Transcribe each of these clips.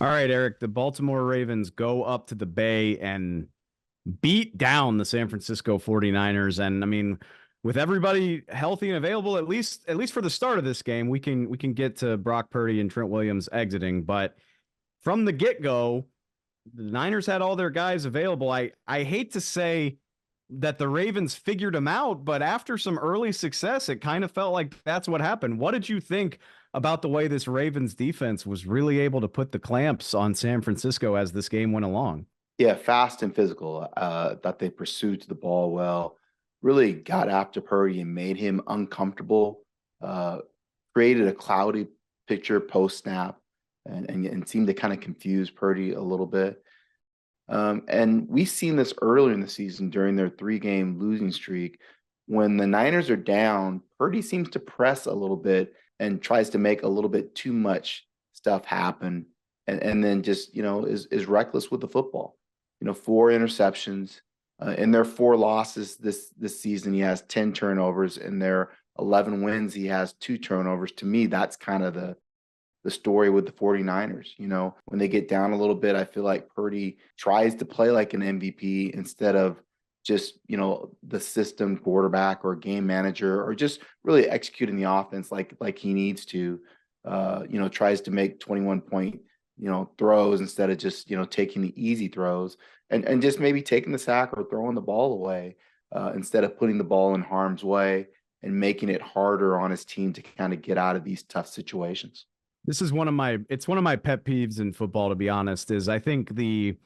All right, Eric, the Baltimore Ravens go up to the Bay and beat down the San Francisco 49ers. And I mean, with everybody healthy and available, at least for the start of this game, we can get to Brock Purdy and Trent Williams exiting. But from the get-go, the Niners had all their guys available. I hate to say that the Ravens figured them out, but after some early success, it kind of felt like that's what happened. What did you think about the way this Ravens defense was really able to put the clamps on San Francisco as this game went along? Yeah, fast and physical. That they pursued the ball well, really got after Purdy and made him uncomfortable. Uh, Created a cloudy picture post snap, and seemed to kind of confuse Purdy a little bit. And we've seen this earlier in the season during their 3-game losing streak. When the Niners are down, Purdy seems to press a little bit and tries to make a little bit too much stuff happen, and then just is reckless with the football. 4 interceptions in their 4 losses this season. He has 10 turnovers. In their 11 wins, he has 2 turnovers. To me, that's kind of the story with the 49ers. When they get down a little bit, I feel like Purdy tries to play like an MVP instead of just, the system quarterback or game manager, or just really executing the offense like he needs to. Tries to make 21-point, throws instead of just, taking the easy throws, and just maybe taking the sack or throwing the ball away, instead of putting the ball in harm's way and making it harder on his team to kind of get out of these tough situations. This is one of my pet peeves in football, to be honest, is I think the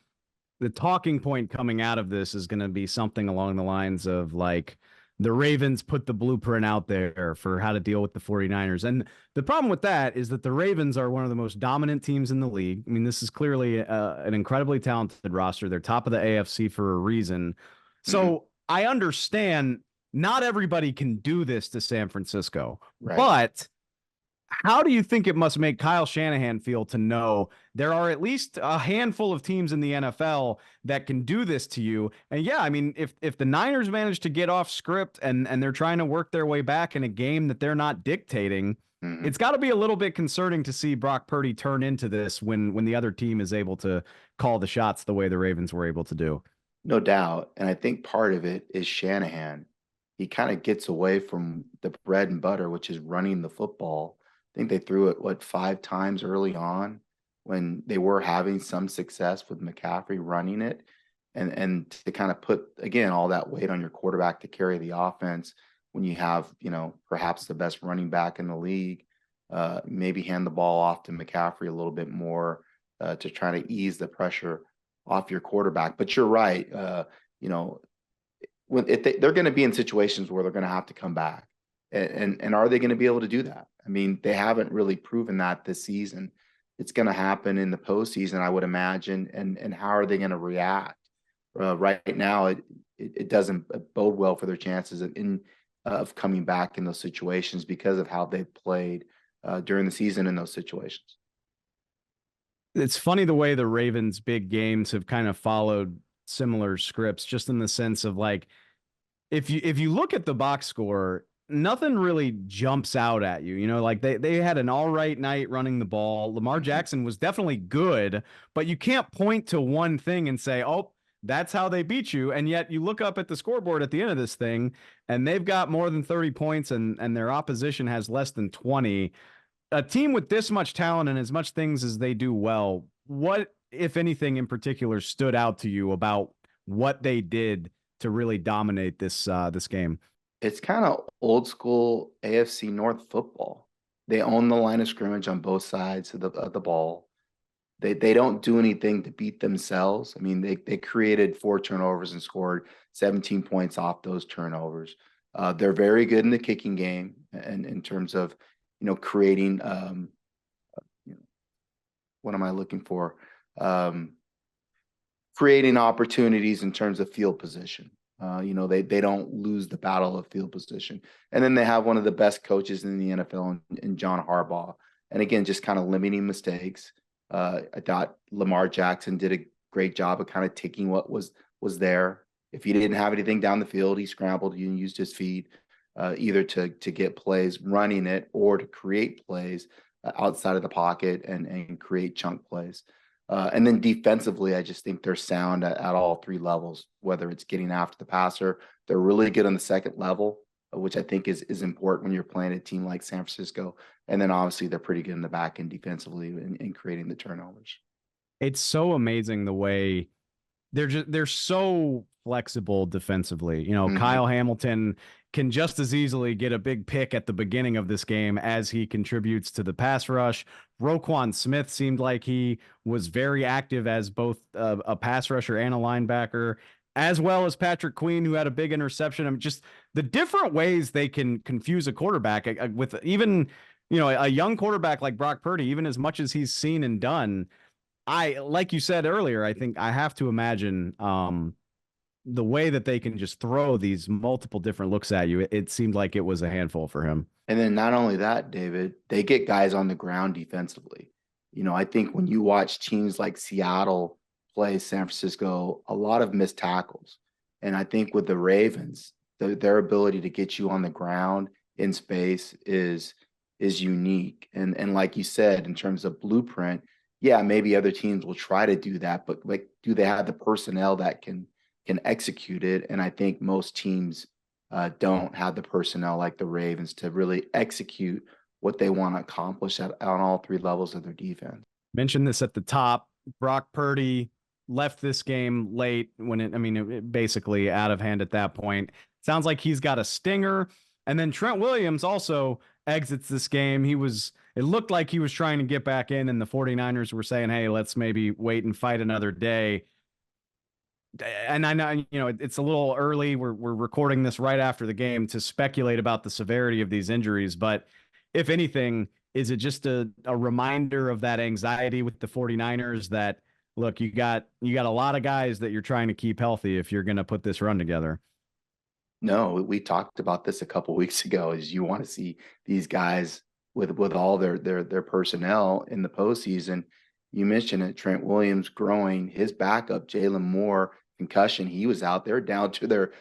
talking point coming out of this is going to be something along the lines of like the Ravens put the blueprint out there for how to deal with the 49ers. And the problem with that is that the Ravens are one of the most dominant teams in the league. I mean, this is clearly an incredibly talented roster. They're top of the AFC for a reason. Hmm. So I understand not everybody can do this to San Francisco, Right. but how do you think it must make Kyle Shanahan feel to know there are at least a handful of teams in the NFL that can do this to you? And yeah, I mean, if the Niners manage to get off script and they're trying to work their way back in a game that they're not dictating, Hmm. it's got to be a little bit concerning to see Brock Purdy turn into this when the other team is able to call the shots the way the Ravens were able to do. No doubt. And I think part of it is Shanahan. He kind of gets away from the bread and butter, which is running the football. I think they threw it, 5 times early on when they were having some success with McCaffrey running it. And to kind of put, again, all that weight on your quarterback to carry the offense when you have, perhaps the best running back in the league, maybe hand the ball off to McCaffrey a little bit more, to try to ease the pressure off your quarterback. But you're right. You know, when they're going to be in situations where they're going to have to come back, and are they going to be able to do that? I mean, they haven't really proven that this season. It's going to happen in the postseason, I would imagine. And how are they going to react? Right now, it doesn't bode well for their chances of coming back in those situations because of how they played during the season in those situations. It's funny the way the Ravens big games have kind of followed similar scripts, just in the sense of like if you look at the box score, nothing really jumps out at you. You know, like they had an all right night running the ball. Lamar Mhm. Jackson was definitely good, but you can't point to one thing and say, "Oh, that's how they beat you." And yet you look up at the scoreboard at the end of this thing and they've got more than 30 points and their opposition has less than 20. A team with this much talent and as much things as they do well, what, if anything, in particular stood out to you about what they did to really dominate this game? It's kind of old school AFC North football. They own the line of scrimmage on both sides of the ball. They don't do anything to beat themselves. I mean, they created 4 turnovers and scored 17 points off those turnovers. They're very good in the kicking game, and in terms of creating, you know, what am I looking for? Um, Creating opportunities in terms of field position. They don't lose the battle of field position. And then they have one of the best coaches in the NFL in John Harbaugh. And again, just kind of limiting mistakes. I thought Lamar Jackson did a great job of kind of taking what was there. If he didn't have anything down the field, he scrambled and used his feet, either to get plays running it or to create plays outside of the pocket and create chunk plays. And then defensively, I just think they're sound at all three levels, whether it's getting after the passer. They're really good on the second level, which I think is important when you're playing a team like San Francisco. And then obviously they're pretty good in the back end defensively in creating the turnovers. It's so amazing the way they're so flexible defensively. You know, Mm-hmm. Kyle Hamilton can just as easily get a big pick at the beginning of this game as he contributes to the pass rush. Roquan Smith seemed like he was very active as both a pass rusher and a linebacker, as well as Patrick Queen, who had a big interception. I mean, just the different ways they can confuse a quarterback with even, you know, a young quarterback like Brock Purdy, even as much as he's seen and done. Like you said earlier, I think I have to imagine the way that they can just throw these multiple different looks at you. It seemed like it was a handful for him. And then not only that, David, they get guys on the ground defensively. You know, I think when you watch teams like Seattle play San Francisco, a lot of missed tackles. And I think with the Ravens, their ability to get you on the ground in space is unique. And like you said, in terms of blueprint, yeah, maybe other teams will try to do that, but like, do they have the personnel that can execute it? And I think most teams don't have the personnel like the Ravens to really execute what they want to accomplish on all three levels of their defense. Mentioned this at the top. Brock Purdy left this game late when basically out of hand at that point. Sounds like he's got a stinger. And then Trent Williams also exits this game. It looked like he was trying to get back in, and the 49ers were saying, hey, let's maybe wait and fight another day. And I know, you know, it's a little early. We're recording this right after the game to speculate about the severity of these injuries. But if anything, is it just a reminder of that anxiety with the 49ers that, look, you got a lot of guys that you're trying to keep healthy if you're going to put this run together? No, we talked about this a couple weeks ago. Is you want to see these guys with all their personnel in the postseason. You mentioned it, Trent Williams growing, his backup, Jalen Moore, concussion. He was out there down to their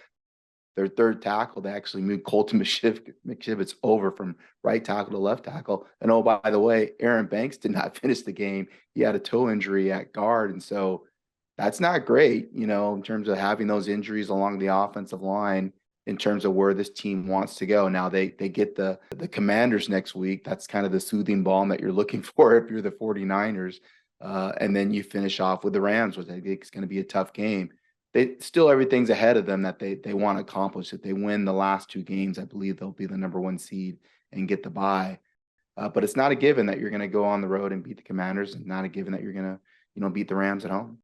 third tackle. They actually moved Colton McShivitz over from right tackle to left tackle. And oh, by the way, Aaron Banks did not finish the game. He had a toe injury at guard. And so that's not great, you know, in terms of having those injuries along the offensive line in terms of where this team wants to go. Now they get the Commanders next week. That's kind of the soothing balm that you're looking for if you're the 49ers. And then you finish off with the Rams, which I think is going to be a tough game. They still, everything's ahead of them that they want to accomplish. If they win the last two games, I believe they'll be the number one seed and get the bye. But it's not a given that you're going to go on the road and beat the Commanders, and not a given that you're going to, you know, beat the Rams at home.